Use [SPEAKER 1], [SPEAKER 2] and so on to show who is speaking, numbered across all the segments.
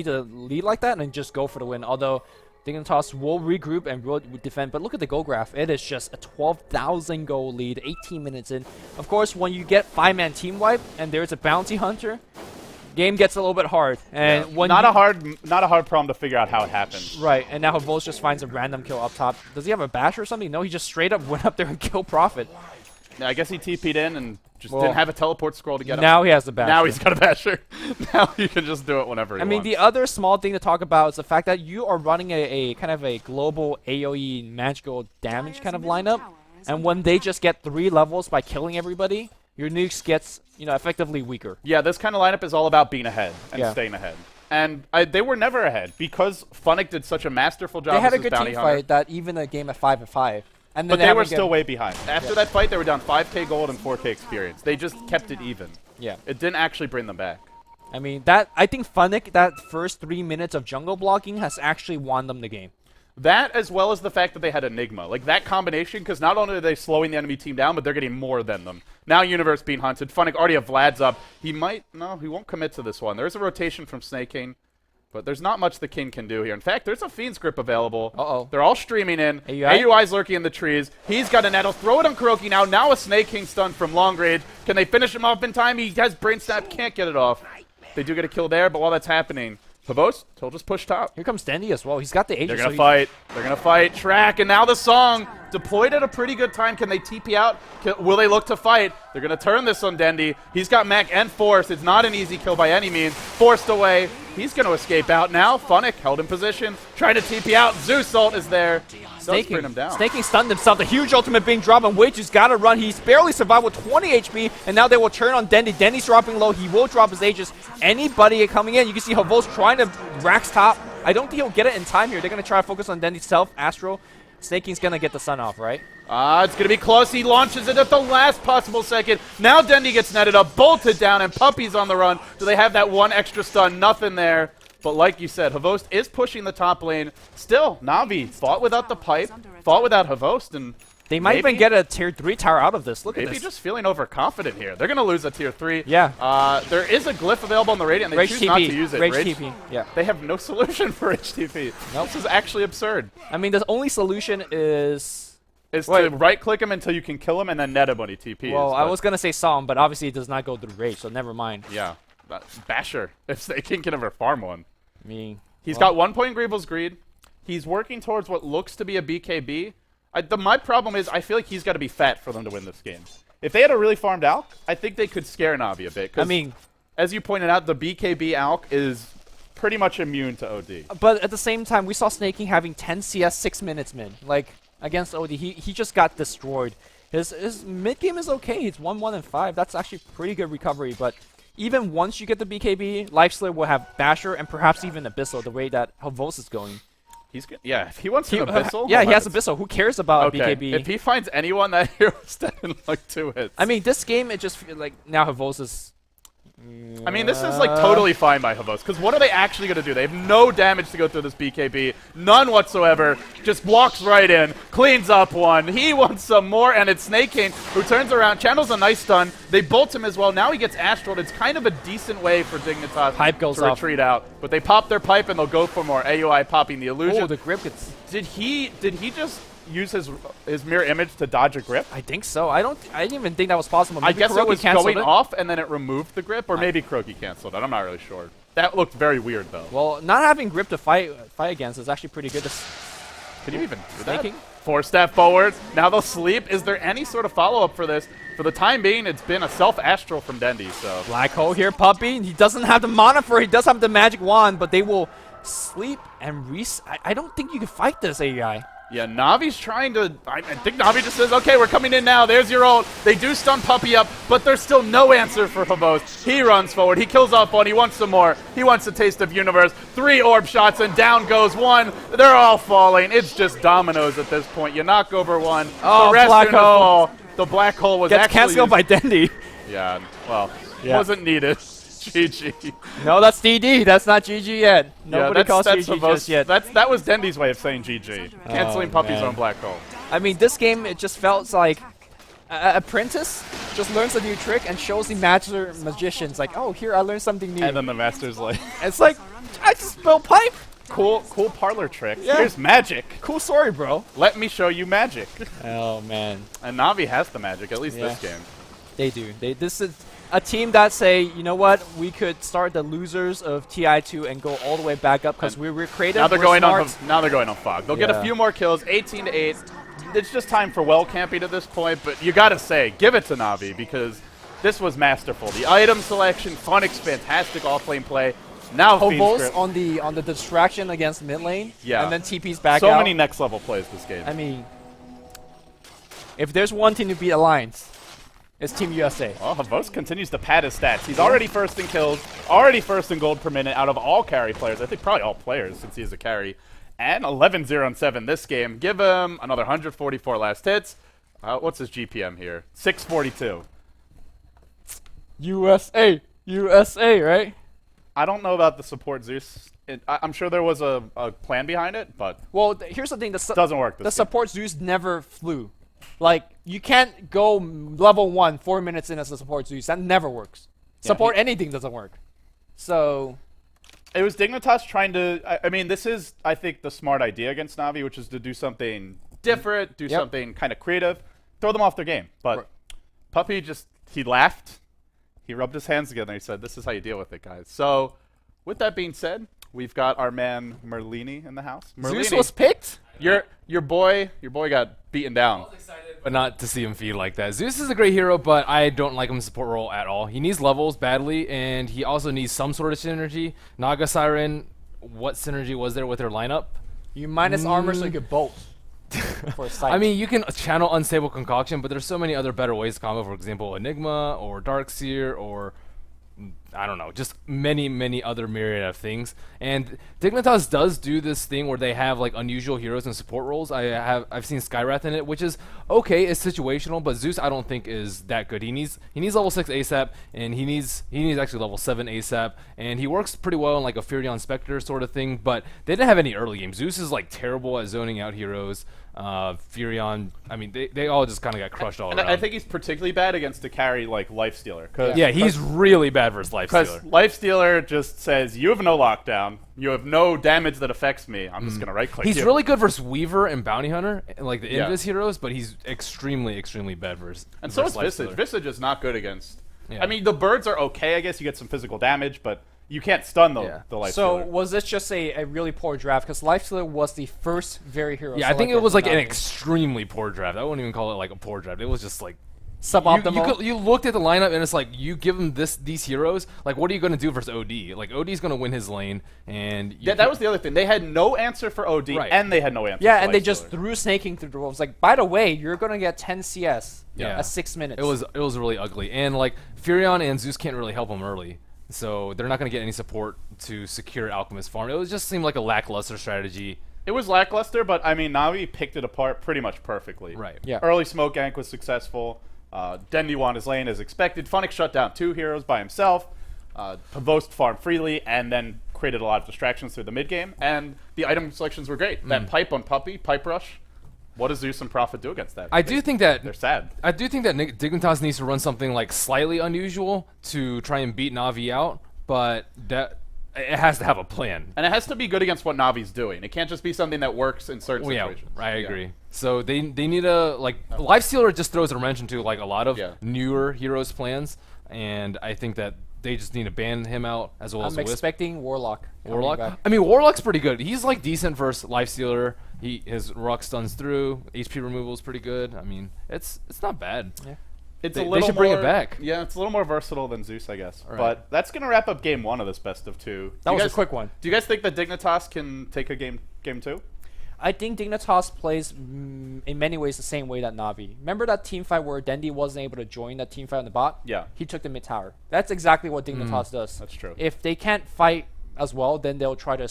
[SPEAKER 1] to lead like that and then just go for the win. Although Dignitas will regroup and will defend. But look at the goal graph. It is just a 12,000 goal lead, 18 minutes in. Of course, when you get 5-man team wipe and there's a bounty hunter, game gets a little bit hard. And when
[SPEAKER 2] not a hard problem to figure out how it happened.
[SPEAKER 1] Right, and now Havos just finds a random kill up top. Does he have a bash or something? No, he just straight up went up there and killed Prophet.
[SPEAKER 2] Yeah, I guess he TP'd in and just didn't have a teleport scroll to get him.
[SPEAKER 1] Now he has the basher.
[SPEAKER 2] Now he's got a basher. Now he can just do it whenever he wants.
[SPEAKER 1] I mean, the other small thing to talk about is the fact that you are running a kind of a global AoE magical damage kind of lineup, and when they just get 3 levels by killing everybody, your nukes gets, you know, effectively weaker.
[SPEAKER 2] Yeah, this kind of lineup is all about being ahead and staying ahead. And they were never ahead because Funnick did such a masterful job.
[SPEAKER 1] They had a
[SPEAKER 2] as
[SPEAKER 1] good
[SPEAKER 2] bounty
[SPEAKER 1] team
[SPEAKER 2] hunter.
[SPEAKER 1] fight that even a game at 5-5. And then
[SPEAKER 2] But they were still way behind. After that fight, they were down 5k gold and 4k experience. They just kept it even.
[SPEAKER 1] Yeah.
[SPEAKER 2] It didn't actually bring them back.
[SPEAKER 1] I mean, I think Funnick, that first 3 minutes of jungle blocking has actually won them the game.
[SPEAKER 2] That, as well as the fact that they had Enigma. Like, that combination, because not only are they slowing the enemy team down, but they're getting more than them. Now Universe being hunted. Funnick already have Vlad's up. He won't commit to this one. There's a rotation from Snake King. But there's not much the King can do here. In fact, there's a Fiend's Grip available.
[SPEAKER 1] Uh-oh.
[SPEAKER 2] They're all streaming in.
[SPEAKER 1] AUI?
[SPEAKER 2] AUI's lurking in the trees. He's got a nettle. Throw it on Kuroki now. Now a Snake King stun from long range. Can they finish him off in time? He has Brain Snap. Can't get it off. They do get a kill there, but while that's happening, Pavos, he'll just push top.
[SPEAKER 1] Here comes Dendy as well. He's got the Aegis.
[SPEAKER 2] They're going to fight. They're going to fight. Track, and now the song. Deployed at a pretty good time. Can they TP out? Will they look to fight? They're going to turn this on Dendy. He's got Mac and Force. It's not an easy kill by any means. Forced away. He's going to escape out now. Funnick held in position. Trying to TP out. Zeus ult is there. Does bring him down.
[SPEAKER 1] Snaking stunned himself. The huge ultimate being dropped, and Wage's got to run. He's barely survived with 20 HP, and now they will turn on Dendy. Dendy's dropping low. He will drop his Aegis. Anybody coming in, you can see Havos trying to Rax top. I don't think he'll get it in time here. They're going to try to focus on Dendy's self. Astro. Snaking's going to get the sun off, right?
[SPEAKER 2] It's going to be close. He launches it at the last possible second. Now Dendy gets netted up, bolted down, and Puppy's on the run. Do they have that one extra stun? Nothing there. But like you said, Havost is pushing the top lane. Still, Na'Vi fought without the pipe, fought without Havost, and
[SPEAKER 1] they might even get a tier 3 tower out of this. Look at this.
[SPEAKER 2] Maybe just feeling overconfident here. They're going to lose a tier 3.
[SPEAKER 1] Yeah.
[SPEAKER 2] There is a glyph available on the Radiant, and they choose not to use it.
[SPEAKER 1] Rage TP. Yeah.
[SPEAKER 2] They have no solution for HTP.
[SPEAKER 1] Nope.
[SPEAKER 2] This is actually absurd.
[SPEAKER 1] I mean, the only solution is
[SPEAKER 2] to right-click him until you can kill him and then net him when he TPs.
[SPEAKER 1] Well, I was going to say Psalm, but obviously it does not go through Rage, so never mind.
[SPEAKER 2] Yeah. Basher, if they can ever farm one.
[SPEAKER 1] I mean,
[SPEAKER 2] he's got 1 point Greevil's Greed. He's working towards what looks to be a BKB. My problem is I feel like he's got to be fat for them to win this game. If they had a really farmed Alk, I think they could scare Na'Vi a bit. I mean, as you pointed out, the BKB Alk is pretty much immune to OD.
[SPEAKER 1] But at the same time, we saw Snaking having 10 CS 6 minutes mid. Like, against OD, he just got destroyed. His mid game is okay. He's 1-1 and 5. That's actually pretty good recovery. But even once you get the BKB, Lifeslayer will have Basher and perhaps even Abyssal, the way that Havos is going.
[SPEAKER 2] He's good. Yeah, if he wants an Abyssal.
[SPEAKER 1] Yeah, he has Abyssal. Who cares about BKB?
[SPEAKER 2] If he finds anyone, that hero's dead in like 2 hits.
[SPEAKER 1] I mean, this game, it just feels like now Havos is...
[SPEAKER 2] I mean, this is like totally fine by Havos, because what are they actually going to do? They have no damage to go through this BKB. None whatsoever. Just walks right in, cleans up one. He wants some more, and it's Snake King who turns around, channels a nice stun. They bolt him as well. Now he gets Astral. It's kind of a decent way for Dignitas
[SPEAKER 1] pipe goes
[SPEAKER 2] to retreat out. But they pop their pipe, and they'll go for more. AUI popping the illusion.
[SPEAKER 1] Oh, the grip gets...
[SPEAKER 2] Did he just use his mirror image to dodge a grip?
[SPEAKER 1] I think so. I didn't even think that was possible. Maybe
[SPEAKER 2] I guess
[SPEAKER 1] Kuroki
[SPEAKER 2] it was going
[SPEAKER 1] it.
[SPEAKER 2] off and then it removed the grip, or maybe Kuroki canceled it. I'm not really sure. That looked very weird though.
[SPEAKER 1] Well, not having grip to fight against is actually pretty good.
[SPEAKER 2] Can you even do that?
[SPEAKER 1] Snaking?
[SPEAKER 2] 4-step forward. Now they'll sleep. Is there any sort of follow-up for this? For the time being, it's been a self-astral from Dendy. So
[SPEAKER 1] Black Hole here, Puppy. He doesn't have the mana for it. He does have the magic wand, but they will sleep and reset. I don't think you can fight this AI.
[SPEAKER 2] Yeah, Navi's trying to... I think Navi just says, okay, we're coming in now. There's your ult. They do stun Puppy up, but there's still no answer for Havos. He runs forward. He kills off one. He wants some more. He wants a taste of Universe. 3 orb shots, and down goes 1. They're all falling. It's just dominoes at this point. You knock over 1.
[SPEAKER 1] Oh,
[SPEAKER 2] the rest
[SPEAKER 1] Black Hole.
[SPEAKER 2] Fall. The Black Hole was
[SPEAKER 1] Gets
[SPEAKER 2] actually...
[SPEAKER 1] canceled by Dendy.
[SPEAKER 2] Yeah, well, wasn't needed. GG.
[SPEAKER 1] No, that's DD. That's not GG yet. Nobody calls GG just yet.
[SPEAKER 2] That was Dendy's way of saying GG. Canceling Puppy's own Black Hole.
[SPEAKER 1] I mean, this game, it just felt like Apprentice just learns a new trick and shows the master magicians like, oh, here I learned something new.
[SPEAKER 2] And then the master's like,
[SPEAKER 1] It's like, I just built pipe.
[SPEAKER 2] cool parlor trick.
[SPEAKER 1] Yeah.
[SPEAKER 2] Here's magic.
[SPEAKER 1] Cool story, bro.
[SPEAKER 2] Let me show you magic.
[SPEAKER 1] Oh man,
[SPEAKER 2] And Navi has the magic, at least
[SPEAKER 1] Yeah.
[SPEAKER 2] this game.
[SPEAKER 1] they do. This is a team that say, you know what, we could start the losers of TI2 and go all the way back up because we're creative.
[SPEAKER 2] Now they're
[SPEAKER 1] we're
[SPEAKER 2] going
[SPEAKER 1] smart.
[SPEAKER 2] now they're going on Fog. They'll get a
[SPEAKER 1] Yeah.
[SPEAKER 2] few more kills, 18-8. It's just time for well camping at this point, but you gotta say, give it to Navi because this was masterful. The item selection, Funix, fantastic off-lane play. Now
[SPEAKER 1] Hobos
[SPEAKER 2] Fiend's
[SPEAKER 1] on the distraction against mid lane.
[SPEAKER 2] Yeah.
[SPEAKER 1] And then TP's back
[SPEAKER 2] so
[SPEAKER 1] out.
[SPEAKER 2] many next level plays this game.
[SPEAKER 1] I mean, if there's one team to beat Alliance, it's Team USA.
[SPEAKER 2] Well, Havos continues to pad his stats. He's already first in kills, already first in gold per minute out of all carry players. I think probably all players since he is a carry. And 11-0-7 this game. Give him another 144 last hits. What's his GPM here? 642.
[SPEAKER 1] USA, right?
[SPEAKER 2] I don't know about the support Zeus. I'm sure there was a plan behind it, but
[SPEAKER 1] Well, here's the thing.
[SPEAKER 2] doesn't work this
[SPEAKER 1] The
[SPEAKER 2] game.
[SPEAKER 1] support Zeus never flew. Like, you can't go level 1 4 minutes in as a support Zeus. That never works. Support anything doesn't work. So,
[SPEAKER 2] It was Dignitas trying to. I mean, this is, I think, the smart idea against Navi, which is to do something different, do something kind of creative, throw them off their game. But Puppy he laughed, he rubbed his hands together, and he said, "This is how you deal with it, guys." So, with that being said, we've got our man Merlini in the house.
[SPEAKER 1] Zeus
[SPEAKER 2] Merlini,
[SPEAKER 1] was picked?
[SPEAKER 2] your boy got beaten down.
[SPEAKER 3] But not to see him feed like that. Zeus is a great hero, but I don't like him in support role at all. He needs levels badly, and he also needs some sort of synergy. Naga Siren, what synergy was there with their lineup?
[SPEAKER 1] You minus armor so you could bolt. For a sight.
[SPEAKER 3] I mean, you can channel Unstable Concoction, but there's so many other better ways to combo. For example, Enigma or Darkseer or I don't know, just many other myriad of things. And Dignitas does do this thing where they have like unusual heroes in support roles. I've seen Skywrath in it, which is okay, it's situational, but Zeus I don't think is that good. He needs level 6 ASAP, and he needs actually level 7 ASAP, and he works pretty well in like a Furion Spectre sort of thing, but they didn't have any early game. Zeus is like terrible at zoning out heroes. Furion, I mean, they all just kind of got crushed all
[SPEAKER 2] And
[SPEAKER 3] around.
[SPEAKER 2] I think he's particularly bad against a carry like Lifestealer.
[SPEAKER 3] yeah, he's really bad versus
[SPEAKER 2] Because
[SPEAKER 3] Lifestealer.
[SPEAKER 2] Lifestealer just says, you have no lockdown, you have no damage that affects me, I'm just going to right-click
[SPEAKER 3] He's
[SPEAKER 2] you.
[SPEAKER 3] really good versus Weaver and Bounty Hunter, like the
[SPEAKER 2] Yeah.
[SPEAKER 3] Invis heroes, but he's extremely bad versus
[SPEAKER 2] And so is
[SPEAKER 3] versus
[SPEAKER 2] Visage.
[SPEAKER 3] Lifestealer.
[SPEAKER 2] Visage is not good against...
[SPEAKER 3] Yeah.
[SPEAKER 2] I mean, the birds are okay, I guess. You get some physical damage, but you can't stun the Lifestealer.
[SPEAKER 1] So was this just a really poor draft? Because Lifestealer was the first very hero.
[SPEAKER 3] Yeah, I think it
[SPEAKER 1] selected
[SPEAKER 3] was like
[SPEAKER 1] from
[SPEAKER 3] an
[SPEAKER 1] Navi.
[SPEAKER 3] extremely poor draft. I wouldn't even call it like a poor draft. It was just like
[SPEAKER 1] Suboptimal.
[SPEAKER 3] You looked at the lineup and it's like you give him these heroes. Like, what are you going to do versus OD? Like, OD's going to win his lane, and
[SPEAKER 2] Yeah, that was the other thing. They had no answer for OD,
[SPEAKER 3] Right.
[SPEAKER 2] and they had no answer
[SPEAKER 1] Yeah,
[SPEAKER 2] for
[SPEAKER 1] and they
[SPEAKER 2] Lifestealer.
[SPEAKER 1] just threw snaking through the walls. Like, by the way, you're gonna get 10 CS
[SPEAKER 3] Yeah.
[SPEAKER 1] at 6 minutes.
[SPEAKER 3] It was really ugly, and like Furion and Zeus can't really help him early, so they're not going to get any support to secure Alchemist farm. It was just seemed like a lackluster strategy.
[SPEAKER 2] It was lackluster, but I mean, Navi picked it apart pretty much perfectly.
[SPEAKER 3] Right.
[SPEAKER 1] Yeah.
[SPEAKER 2] Early smoke gank was successful. Dendi won his lane as expected. Funix shut down 2 heroes by himself. Pavost farmed freely and then created a lot of distractions through the mid game. And the item selections were great. That pipe on Puppy, pipe rush. What does Zeus and Prophet do against that?
[SPEAKER 3] I do think that
[SPEAKER 2] They're sad.
[SPEAKER 3] I do think that Dignitas needs to run something like slightly unusual to try and beat Navi out, but that it has to have a plan.
[SPEAKER 2] And it has to be good against what Navi's doing. It can't just be something that works in certain
[SPEAKER 3] Well, yeah,
[SPEAKER 2] situations.
[SPEAKER 3] I agree. So they need a like Lifestealer just throws a wrench into like a lot of newer heroes plans, and I think that they just need to ban him out as well as
[SPEAKER 1] I'm
[SPEAKER 3] Wisp.
[SPEAKER 1] expecting Warlock. coming
[SPEAKER 3] Warlock.
[SPEAKER 1] back.
[SPEAKER 3] I mean, Warlock's pretty good. He's like decent versus Lifestealer. His rock stuns through. HP removal is pretty good. I mean, it's not bad.
[SPEAKER 1] Yeah.
[SPEAKER 2] It's
[SPEAKER 3] They-
[SPEAKER 2] a
[SPEAKER 3] they
[SPEAKER 2] little
[SPEAKER 3] should bring it
[SPEAKER 2] more-
[SPEAKER 3] back.
[SPEAKER 2] Yeah, it's a little more versatile than Zeus, I guess.
[SPEAKER 3] Right.
[SPEAKER 2] But that's going to wrap up game 1 of this best of 2.
[SPEAKER 1] That was a quick one.
[SPEAKER 2] Do you guys think that Dignitas can take a game 2?
[SPEAKER 1] I think Dignitas plays in many ways the same way that Navi. Remember that team fight where Dendi wasn't able to join that team fight on the bot?
[SPEAKER 2] Yeah.
[SPEAKER 1] He took the mid tower. That's exactly what Dignitas does.
[SPEAKER 2] That's true.
[SPEAKER 1] If they can't fight as well, then they'll try to,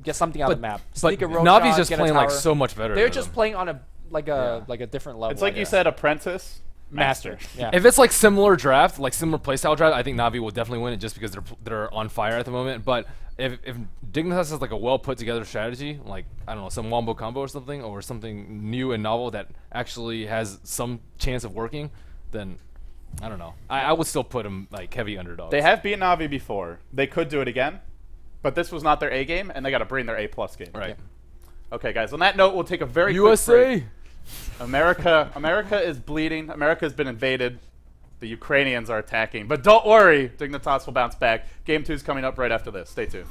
[SPEAKER 1] get something out of the map.
[SPEAKER 3] But
[SPEAKER 1] Sneak a rogue
[SPEAKER 3] Navi's
[SPEAKER 1] shot,
[SPEAKER 3] just
[SPEAKER 1] get a
[SPEAKER 3] playing like
[SPEAKER 1] tower.
[SPEAKER 3] so much better.
[SPEAKER 1] They're
[SPEAKER 3] than
[SPEAKER 1] just
[SPEAKER 3] them.
[SPEAKER 1] playing on a different level.
[SPEAKER 2] It's like
[SPEAKER 1] I
[SPEAKER 2] you
[SPEAKER 1] guess.
[SPEAKER 2] said, apprentice,
[SPEAKER 1] Master. Yeah.
[SPEAKER 3] If it's like similar draft, like similar playstyle draft, I think Navi will definitely win it just because they're on fire at the moment. But if Dignitas has like a well put together strategy, like I don't know, some wombo combo or something new and novel that actually has some chance of working, then I don't know. I would still put them like heavy underdogs.
[SPEAKER 2] They have beaten Navi before. They could do it again, but this was not their A game, and they got to bring their A+ game.
[SPEAKER 3] Right.
[SPEAKER 2] Okay, guys. On that note, we'll take a very quick
[SPEAKER 3] USA.
[SPEAKER 2] break. America is bleeding. America has been invaded. The Ukrainians are attacking. But don't worry, Dignitas will bounce back. Game 2 is coming up right after this. Stay tuned.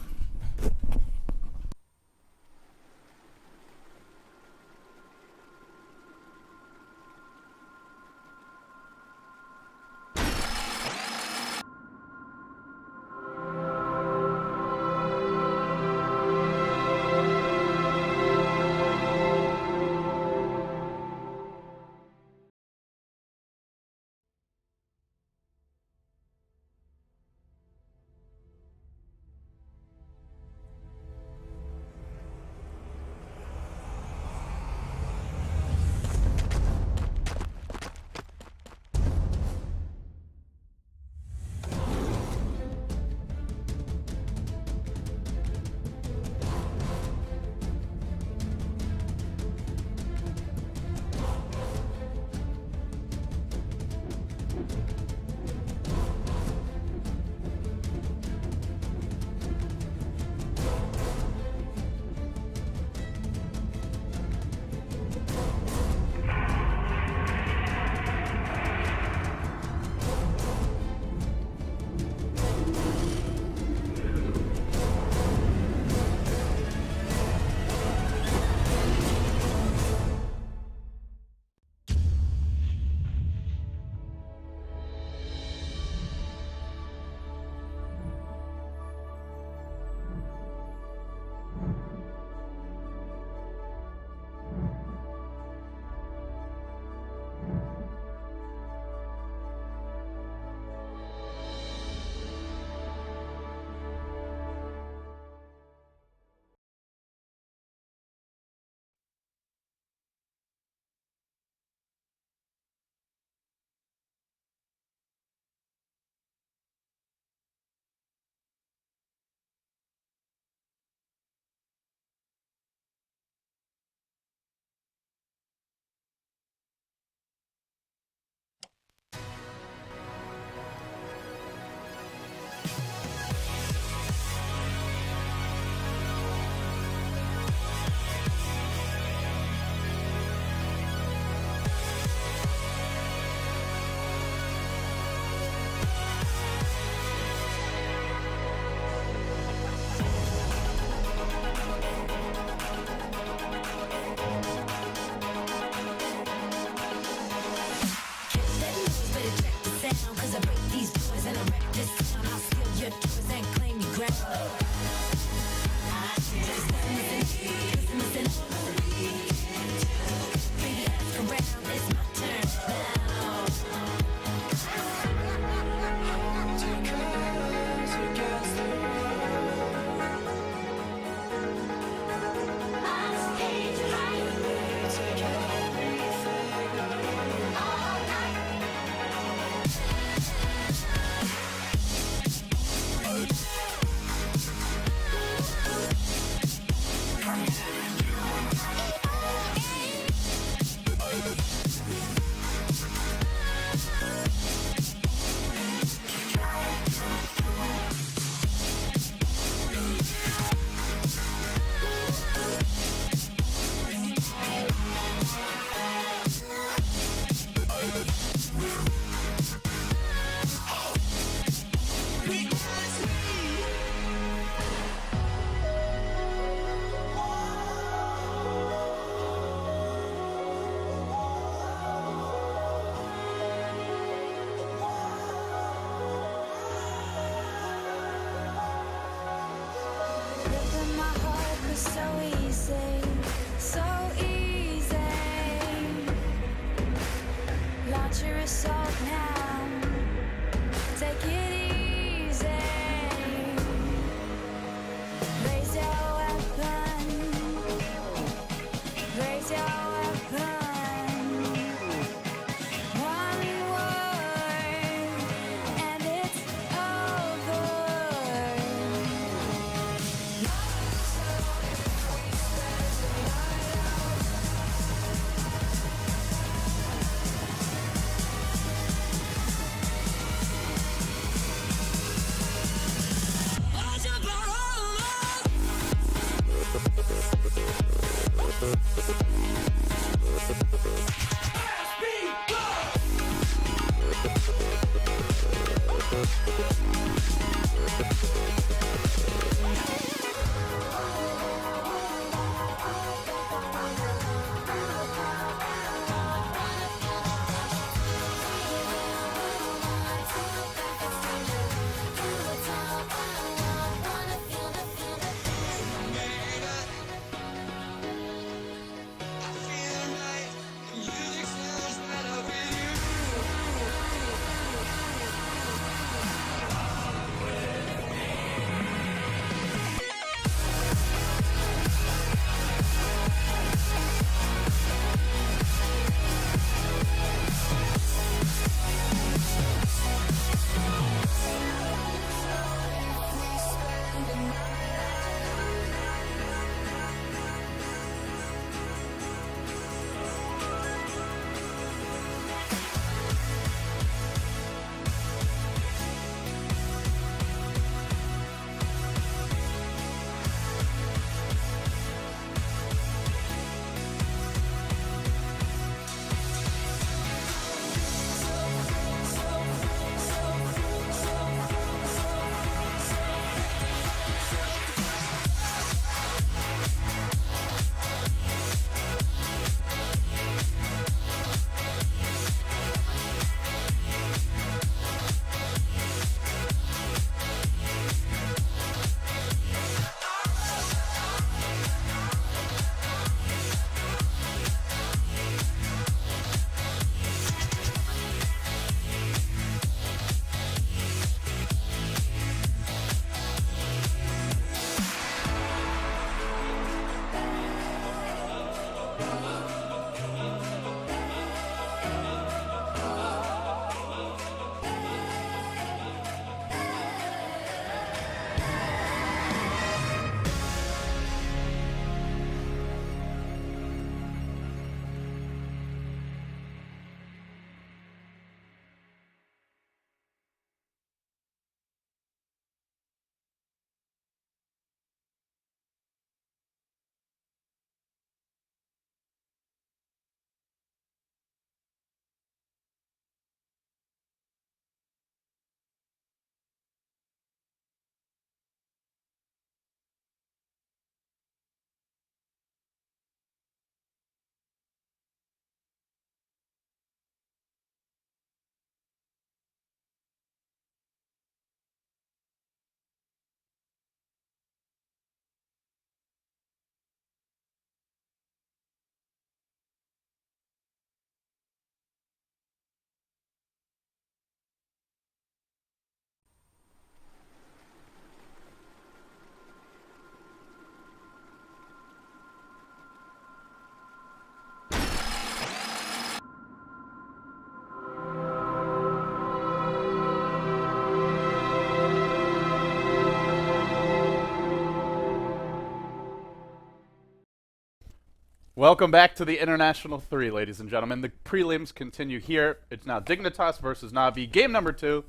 [SPEAKER 2] Welcome back to the International 3, ladies and gentlemen. The prelims continue here. It's now Dignitas versus Na'Vi, game number 2.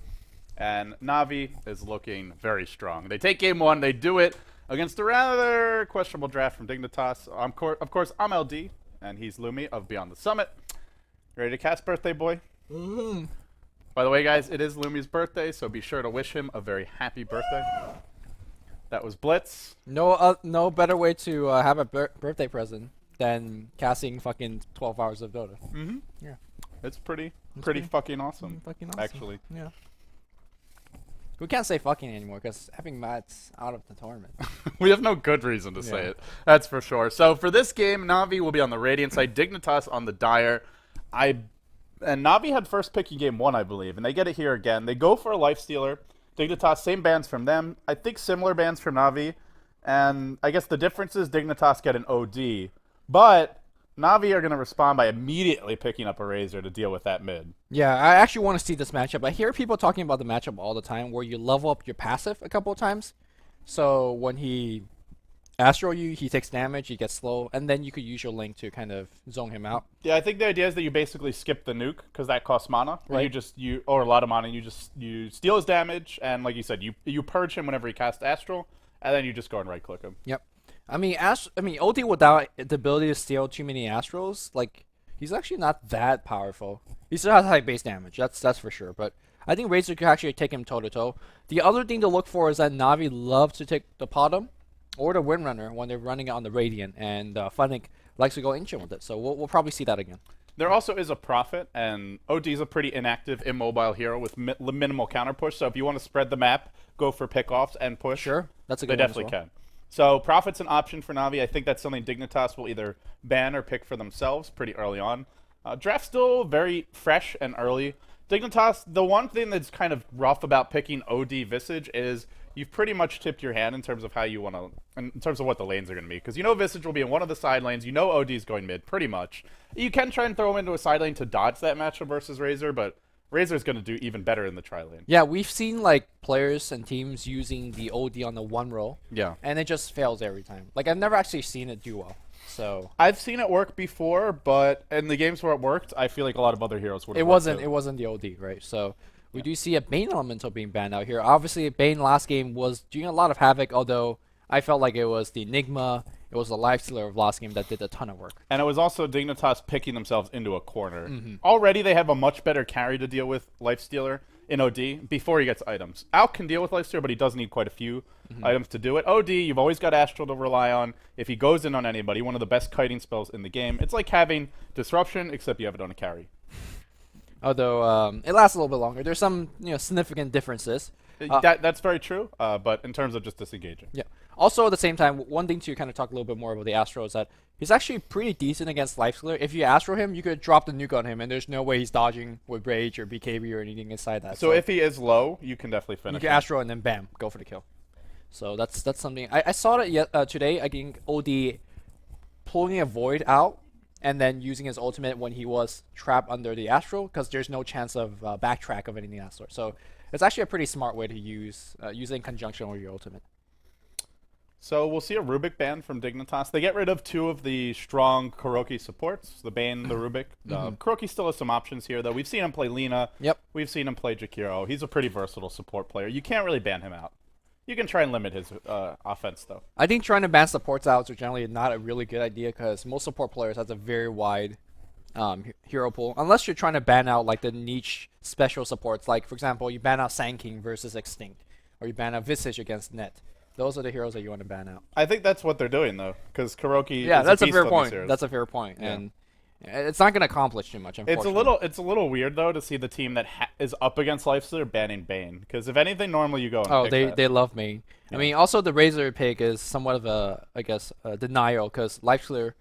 [SPEAKER 2] And Na'Vi is looking very strong. They take game 1. They do it against a rather questionable draft from Dignitas. Of course, I'm LD, and he's Lumi of Beyond the Summit. Ready to cast birthday boy?
[SPEAKER 1] Mm-hmm.
[SPEAKER 2] By the way, guys, it is Lumi's birthday, so be sure to wish him a very happy birthday. That was Blitz.
[SPEAKER 1] No better way to have a birthday present than casting fucking 12 hours of Dota.
[SPEAKER 2] Mm-hmm.
[SPEAKER 1] Yeah.
[SPEAKER 2] It's pretty
[SPEAKER 1] pretty
[SPEAKER 2] fucking awesome.
[SPEAKER 1] Fucking awesome.
[SPEAKER 2] Actually.
[SPEAKER 1] Yeah. We can't say fucking anymore because having Matt's out of the tournament.
[SPEAKER 2] We have no good reason to say
[SPEAKER 1] Yeah.
[SPEAKER 2] it. That's for sure. So for this game, Na'Vi will be on the Radiant side, Dignitas on the Dire. And Na'Vi had first pick in game 1, I believe, and they get it here again. They go for a Lifestealer. Dignitas, same bans from them. I think similar bans for Na'Vi. And I guess the difference is Dignitas get an OD. But Na'Vi are going to respond by immediately picking up a Razor to deal with that mid.
[SPEAKER 1] Yeah, I actually want to see this matchup. I hear people talking about the matchup all the time where you level up your passive a couple of times. So when he Astro you, he takes damage, he gets slow, and then you could use your Link to kind of zone him out.
[SPEAKER 2] Yeah, I think the idea is that you basically skip the nuke because that costs mana.
[SPEAKER 1] Right.
[SPEAKER 2] Or a lot of mana. And you steal his damage, and like you said, you purge him whenever he casts Astral, and then you just go and right click him.
[SPEAKER 1] Yep. I mean, OD without the ability to steal too many Astros, like he's actually not that powerful. He still has high base damage, that's for sure. But I think Razor could actually take him toe to toe. The other thing to look for is that Navi loves to take the Potom or the Windrunner when they're running it on the Radiant, and Funnick likes to go ancient with it. So we'll probably see that again.
[SPEAKER 2] There also is a Prophet, and OD's a pretty inactive, immobile hero with minimal counter push. So if you want to spread the map, go for pickoffs and push.
[SPEAKER 1] Sure, that's a
[SPEAKER 2] They
[SPEAKER 1] good one as
[SPEAKER 2] definitely
[SPEAKER 1] well.
[SPEAKER 2] can. So Prophet's an option for Navi. I think that's something Dignitas will either ban or pick for themselves pretty early on. Draft's still very fresh and early. Dignitas, the one thing that's kind of rough about picking OD Visage is you've pretty much tipped your hand in terms of how you want to, in terms of what the lanes are going to be. Because you know Visage will be in one of the side lanes. You know OD's going mid, pretty much. You can try and throw him into a side lane to dodge that matchup versus Razor, but Razor's going to do even better in the tri lane.
[SPEAKER 1] Yeah, we've seen like players and teams using the OD on the one roll,
[SPEAKER 2] Yeah.
[SPEAKER 1] and it just fails every time. Like I've never actually seen it do well. So
[SPEAKER 2] I've seen it work before, but in the games where it worked, I feel like a lot of other heroes would have
[SPEAKER 1] it wasn't the OD, right? So we do see a Bane elemental being banned out here. Obviously, Bane last game was doing a lot of havoc, although I felt like it was the Enigma, it was the Lifestealer of last game that did a ton of work.
[SPEAKER 2] And it was also Dignitas picking themselves into a corner. Already they have a much better carry to deal with Lifestealer in OD before he gets items. Alk can deal with Lifestealer, but he does need quite a few items to do it. OD, you've always got Astral to rely on. If he goes in on anybody, one of the best kiting spells in the game. It's like having Disruption, except you have it on a carry.
[SPEAKER 1] Although it lasts a little bit longer. There's some significant differences.
[SPEAKER 2] That's very true, but in terms of just disengaging.
[SPEAKER 1] Yeah. Also, at the same time, one thing to kind of talk a little bit more about the Astro is that he's actually pretty decent against Lifestealer. If you Astro him, you could drop the nuke on him, and there's no way he's dodging with Rage or BKB or anything inside that.
[SPEAKER 2] So if he is low, you can definitely
[SPEAKER 1] you
[SPEAKER 2] finish
[SPEAKER 1] can
[SPEAKER 2] him.
[SPEAKER 1] Astro and then bam, go for the kill. So that's something. I saw it today. I think OD pulling a Void out and then using his ultimate when he was trapped under the Astro, because there's no chance of backtrack of anything of that sort. So it's actually a pretty smart way to use it in conjunction with your ultimate.
[SPEAKER 2] So we'll see a Rubik ban from Dignitas. They get rid of two of the strong Kuroki supports, the Bane, the Rubik. Kuroki still has some options here, though. We've seen him play Lina.
[SPEAKER 1] Yep.
[SPEAKER 2] We've seen him play Jakiro. He's a pretty versatile support player. You can't really ban him out. You can try and limit his offense, though.
[SPEAKER 1] I think trying to ban supports out is generally not a really good idea, because most support players has a very wide hero pool. Unless you're trying to ban out like the niche special supports, like for example, you ban out Sand King versus Extinct, or you ban out Visage against Net. Those are the heroes that you want to ban out.
[SPEAKER 2] I think that's what they're doing, though, because Kuroki
[SPEAKER 1] Yeah,
[SPEAKER 2] is
[SPEAKER 1] that's a
[SPEAKER 2] beast
[SPEAKER 1] fair
[SPEAKER 2] on these
[SPEAKER 1] point.
[SPEAKER 2] heroes.
[SPEAKER 1] That's a fair point,
[SPEAKER 2] Yeah.
[SPEAKER 1] and it's not going to accomplish too much. Unfortunately.
[SPEAKER 2] It's a little weird, though, to see the team that is up against Lifestealer banning Bane, because if anything, normally you go and
[SPEAKER 1] Oh,
[SPEAKER 2] pick that.
[SPEAKER 1] they love Main. I mean, also the Razor pick is somewhat of a, I guess, a denial, because Lifestealer,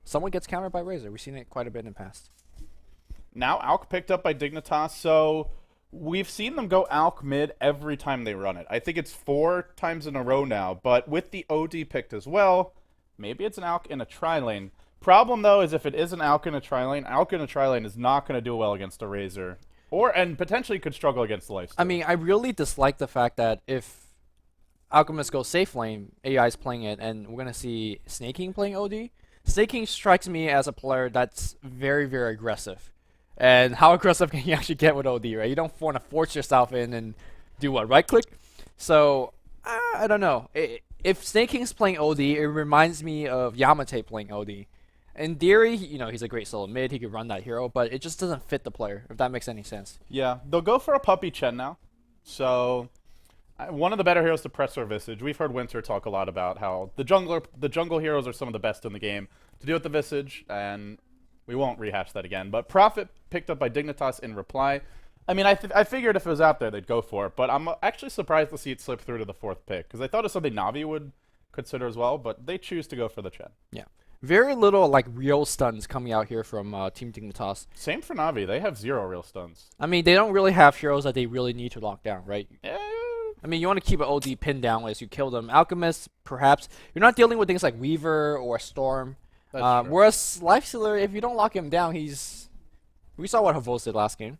[SPEAKER 1] someone gets countered by Razor. We've seen it quite a bit in the past.
[SPEAKER 2] Now Alk picked up by Dignitas, so we've seen them go Alk mid every time they run it. I think it's 4 times in a row now, but with the OD picked as well, maybe it's an Alk in a tri-lane. Problem, though, is if it is an Alk in a tri-lane is not going to do well against a Razor, and potentially could struggle against the Lifestealer.
[SPEAKER 1] I mean, I really dislike the fact that if Alchemist goes safe lane, AI is playing it, and we're going to see Snake King playing OD. Snake King strikes me as a player that's very, very aggressive. And how aggressive can you actually get with OD, right? You don't want to force yourself in and do what, right click? So, I don't know. If Snake King's playing OD, it reminds me of Yamate playing OD. In theory, he's a great solo mid, he could run that hero, but it just doesn't fit the player, if that makes any sense.
[SPEAKER 2] Yeah, they'll go for a Puppy Chen now. So, one of the better heroes to press or Visage. We've heard Winter talk a lot about how the jungle heroes are some of the best in the game to deal with the Visage, and we won't rehash that again. But Prophet picked up by Dignitas in reply. I mean, I figured if it was out there, they'd go for it, but I'm actually surprised to see it slip through to the 4th pick, because I thought it was something Navi would consider as well, but they choose to go for the Chen.
[SPEAKER 1] Yeah. Very little like real stuns coming out here from Team Dignitas.
[SPEAKER 2] Same for Navi. They have 0 real stuns.
[SPEAKER 1] I mean, they don't really have heroes that they really need to lock down, right?
[SPEAKER 2] Eh,
[SPEAKER 1] I mean, you want to keep an OD pinned down as you kill them. Alchemist, perhaps. You're not dealing with things like Weaver or Storm.
[SPEAKER 2] That's true.
[SPEAKER 1] Whereas Lifestealer, if you don't lock him down, we saw what Havos did last game.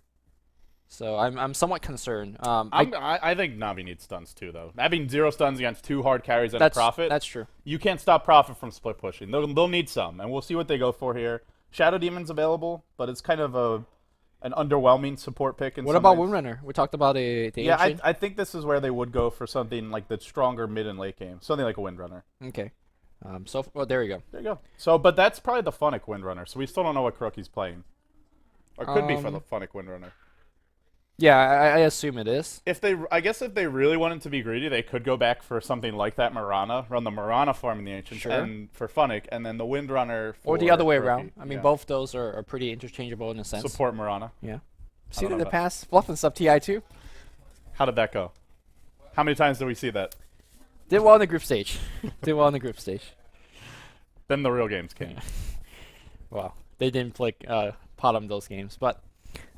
[SPEAKER 1] So I'm somewhat concerned.
[SPEAKER 2] I think Navi needs stuns too, though. Having 0 stuns against 2 hard carries and a
[SPEAKER 1] that's
[SPEAKER 2] Prophet,
[SPEAKER 1] That's true.
[SPEAKER 2] you can't stop Prophet from split pushing. They'll need some, and we'll see what they go for here. Shadow Demon's available, but it's kind of an underwhelming support pick.
[SPEAKER 1] What about Windrunner? We talked about the
[SPEAKER 2] Yeah,
[SPEAKER 1] ancient.
[SPEAKER 2] I think this is where they would go for something like the stronger mid and late game, something like a Windrunner.
[SPEAKER 1] Okay. Well, there you go.
[SPEAKER 2] There you go. So, but that's probably the Funnick Windrunner. So we still don't know what Kuroki's playing. Or could be for the Funnick Windrunner.
[SPEAKER 1] Yeah, I assume it is.
[SPEAKER 2] I guess if they really wanted to be greedy, they could go back for something like that Marana, run the Marana farm in the Ancient,
[SPEAKER 1] Sure.
[SPEAKER 2] and for Funnick, and then the Windrunner for
[SPEAKER 1] Or the other way
[SPEAKER 2] Kuroki.
[SPEAKER 1] around. I mean,
[SPEAKER 2] Yeah.
[SPEAKER 1] both those are pretty interchangeable in a sense.
[SPEAKER 2] Support Marana.
[SPEAKER 1] Yeah.
[SPEAKER 2] I
[SPEAKER 1] Seen
[SPEAKER 2] don't
[SPEAKER 1] in
[SPEAKER 2] know
[SPEAKER 1] the
[SPEAKER 2] that.
[SPEAKER 1] past, Fluff and stuff, TI2.
[SPEAKER 2] How did that go? How many times did we see that?
[SPEAKER 1] Did well in the group stage. Did well in the group stage.
[SPEAKER 2] Then the real games came.
[SPEAKER 1] Well, they didn't play pot on those games, but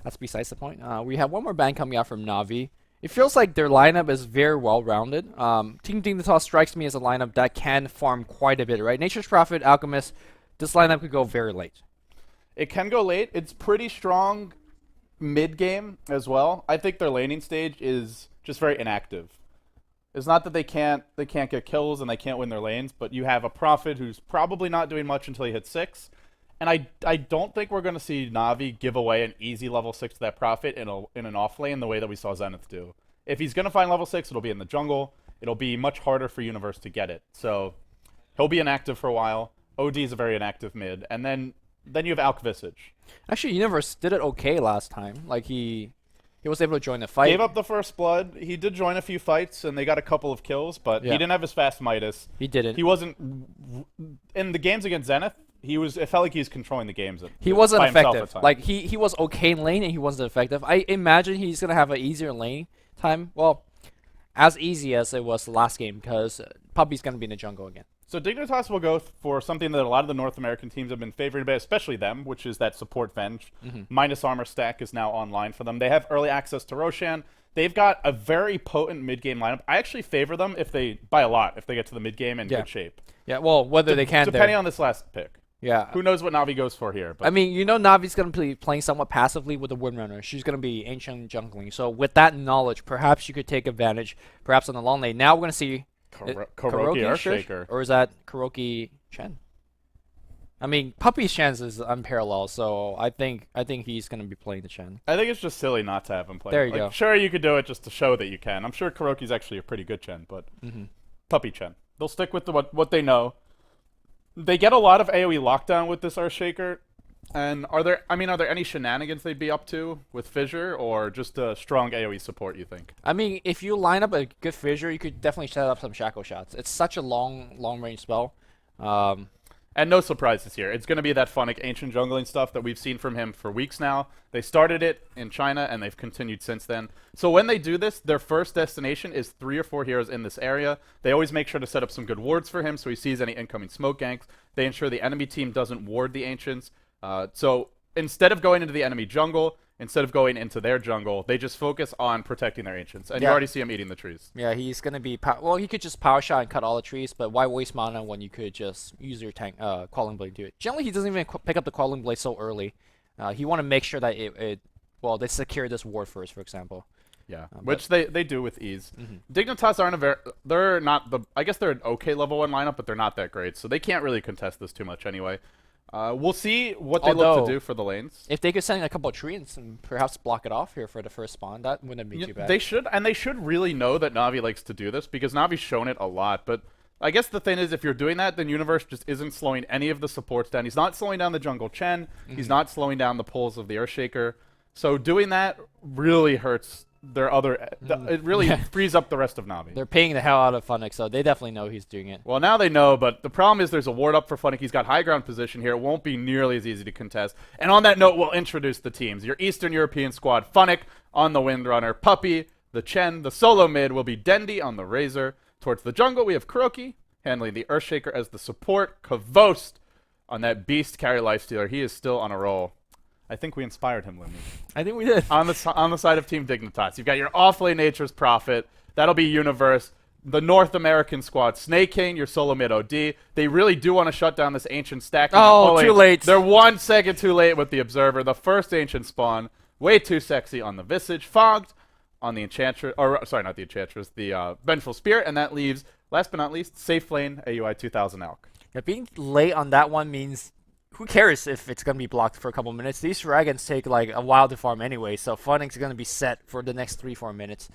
[SPEAKER 1] that's besides the point. We have one more band coming out from Na'Vi. It feels like their lineup is very well-rounded. Team Dignitas strikes me as a lineup that can farm quite a bit, right? Nature's Prophet, Alchemist, this lineup could go very late.
[SPEAKER 2] It can go late. It's pretty strong mid-game as well. I think their laning stage is just very inactive. It's not that they can't get kills and they can't win their lanes, but you have a Prophet who's probably not doing much until he hits 6. And I don't think we're going to see Na'Vi give away an easy level 6 to that Prophet in an off lane the way that we saw Zenith do. If he's going to find level 6, it'll be in the jungle. It'll be much harder for Universe to get it. So he'll be inactive for a while. OD is a very inactive mid. And then you have Alk Visage.
[SPEAKER 1] Actually, Universe did it okay last time. Like, he was able to join the fight.
[SPEAKER 2] Gave up the first blood. He did join a few fights, and they got a couple of kills, but he didn't have his fast Midas.
[SPEAKER 1] He didn't.
[SPEAKER 2] He wasn't... In the games against Zenith, it felt like he was controlling the games.
[SPEAKER 1] He wasn't
[SPEAKER 2] by himself
[SPEAKER 1] effective.
[SPEAKER 2] at times.
[SPEAKER 1] Like, he was okay in lane, and he wasn't effective. I imagine he's going to have an easier lane time. Well, as easy as it was the last game, because Puppy's going to be in the jungle again.
[SPEAKER 2] So Dignitas will go for something that a lot of the North American teams have been favoring a bit, especially them, which is that support Venge. Minus armor stack is now online for them. They have early access to Roshan. They've got a very potent mid-game lineup. I actually favor them by a lot, if they get to the mid-game in good shape.
[SPEAKER 1] Yeah, well, whether they can
[SPEAKER 2] depending on this last pick.
[SPEAKER 1] Yeah.
[SPEAKER 2] Who knows what Na'Vi goes for here? But
[SPEAKER 1] I mean, Navi's going to be playing somewhat passively with the Windrunner. She's going to be ancient jungling. So with that knowledge, perhaps you could take advantage, perhaps on the long lane. Now we're going to see
[SPEAKER 2] Kuroki
[SPEAKER 1] Kuroki
[SPEAKER 2] Earthshaker.
[SPEAKER 1] or is that Kuroki Chen? I mean, Puppy's chance is unparalleled, so I think he's going to be playing the Chen.
[SPEAKER 2] I think it's just silly not to have him play.
[SPEAKER 1] There you go.
[SPEAKER 2] Sure, you could do it just to show that you can. I'm sure Kuroki's actually a pretty good Chen, but Puppy Chen. They'll stick with what they know. They get a lot of AoE lockdown with this Earthshaker. And are there any shenanigans they'd be up to with Fissure, or just a strong AoE support, you think?
[SPEAKER 1] I mean, if you line up a good Fissure, you could definitely set up some Shackle Shots. It's such a long range spell.
[SPEAKER 2] And no surprises here. It's going to be that Funnick ancient jungling stuff that we've seen from him for weeks now. They started it in China, and they've continued since then. So when they do this, their first destination is 3 or 4 heroes in this area. They always make sure to set up some good wards for him so he sees any incoming smoke ganks. They ensure the enemy team doesn't ward the ancients. So instead of going into the enemy jungle, instead of going into their jungle, they just focus on protecting their ancients. And you already see him eating the trees.
[SPEAKER 1] Yeah, he's going to be... well, he could just power shot and cut all the trees, but why waste mana when you could just use your tank, Quelling Blade to do it? Generally, he doesn't even pick up the Quelling Blade so early. He want to make sure that they secure this ward first, for example.
[SPEAKER 2] Yeah, which they do with ease. Dignitas aren't they're not I guess they're an okay level 1 lineup, but they're not that great, so they can't really contest this too much anyway. We'll see what they look to do for the lanes.
[SPEAKER 1] If they could send a couple of trees and perhaps block it off here for the first spawn, that wouldn't be too bad.
[SPEAKER 2] They should really know that Na'Vi likes to do this, because Navi's shown it a lot. But I guess the thing is, if you're doing that, then Universe just isn't slowing any of the supports down. He's not slowing down the jungle Chen. He's not slowing down the pulls of the Earthshaker. So doing that really hurts their other... It really frees up the rest of Na'Vi.
[SPEAKER 1] They're paying the hell out of Funnick, so they definitely know he's doing it.
[SPEAKER 2] Well, now they know, but the problem is there's a ward up for Funnick. He's got high ground position here. It won't be nearly as easy to contest. And on that note, we'll introduce the teams. Your Eastern European squad, Funnick on the Windrunner, Puppy, the Chen, the solo mid will be Dendi on the Razor. Towards the jungle, we have Kuroki handling the Earthshaker as the support. Kavost on that beast carry lifestealer. He is still on a roll. I think we inspired him, Limmy.
[SPEAKER 1] I think we did.
[SPEAKER 2] On the side of Team Dignitas, you've got your off-lane Nature's Prophet. That'll be Universe. The North American squad, Snake King, your solo mid OD. They really do want to shut down this ancient stack.
[SPEAKER 1] Oh, too late.
[SPEAKER 2] They're 1 second too late with the Observer. The first ancient spawn, way too sexy on the Visage. Fogged on the Enchantress, or sorry, not the Enchantress, the Vengeful Spirit, and that leaves, last but not least, Safe Lane AUI 2000 Elk.
[SPEAKER 1] Yeah, being late on that one means... who cares if it's going to be blocked for a couple minutes? These dragons take like a while to farm anyway, so Funnick's going to be set for the next 3-4 minutes.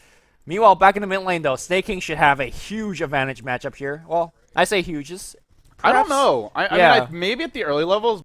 [SPEAKER 1] Meanwhile, back in the mid lane though, Snake King should have a huge advantage matchup here. Well, I say huge, is
[SPEAKER 2] I don't
[SPEAKER 1] perhaps?
[SPEAKER 2] know. I
[SPEAKER 1] Yeah.
[SPEAKER 2] mean, maybe at the early levels,